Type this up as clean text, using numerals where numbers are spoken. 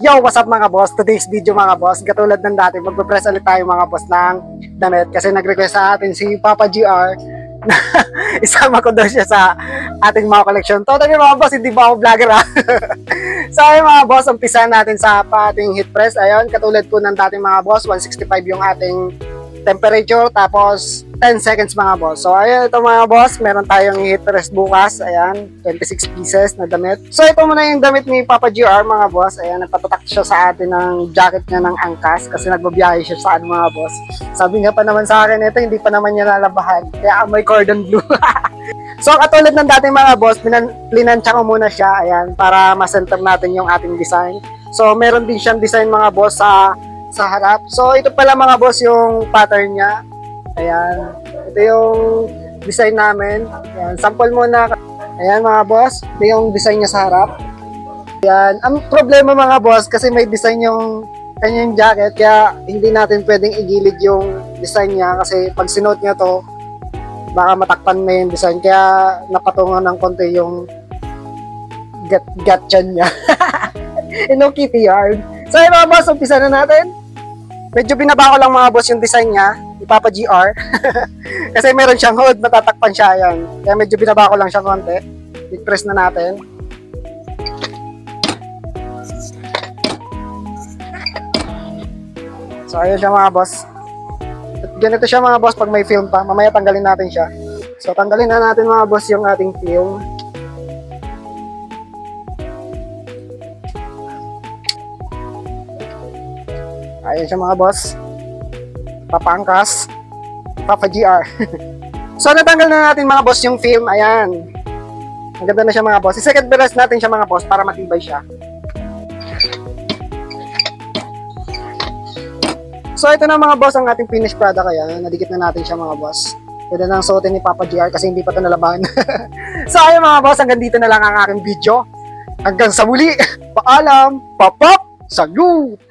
Yo, what's up mga boss? Today's video mga boss, katulad ng dati, magpe-press ulit tayo mga boss ng damit kasi nag-request sa atin si Papa GR na isama ko daw siya sa ating mga collection. Totally mga boss, hindi ba ako vlogger ha? So ayun mga boss, umpisahan natin sa ating heat press. Ayun, katulad po ng dating mga boss, 165 yung ating temperature, tapos 10 seconds mga boss. So ayun, ito mga boss, meron tayong heat press bukas. Ayan, 26 pieces na damit. So ito muna yung damit ni Papa GR mga boss. Ayan, nagpatatak siya sa atin ng jacket niya ng angkas kasi nagbabiyahe siya sa mga boss. Sabi nga pa naman sa akin, ito hindi pa naman niya lalabahan. Kaya amoy cordon blue. So katulad ng dating mga boss, plinansya ko muna siya. Ayan, para ma-center natin yung ating design. So meron din siyang design mga boss sa harap. So ito pala mga boss yung pattern niya. Ayan, ito yung design namin. Ayan, sample muna. Ayan mga boss, ito yung design niya sa harap. Ayan, ang problema mga boss kasi may design yung kanyang jacket kaya hindi natin pwedeng igilid yung design niya kasi pag sinuot niya to baka matakpan na yung design kaya napatungan ng konti yung gatchan niya. Hello Kitty Yard. So ayun mga boss, umpisa na natin. Medyo binaba ko lang mga boss yung design niya ni Papa GR. Kasi meron siyang hood, matatakpan siya yan. Kaya medyo binaba ko lang siya konti. I-press na natin. So ayun siya mga boss. At ganito siya mga boss pag may film pa. Mamaya tanggalin natin siya. So tanggalin na natin mga boss yung ating film. Ayun siya mga boss. Papangkas. Papa GR. So natanggal na natin mga boss yung film. Ayan. Ang ganda na siya mga boss. I-second press natin siya mga boss para matibay siya. So ito na mga boss ang ating finished product. Ayan. Nadikit na natin siya mga boss. Pwede nang suotin ni Papa GR kasi hindi pa ito nalaban. So ayun mga boss. Hanggang dito na lang ang aking video. Hanggang sa muli. Paalam. Papap. Salute.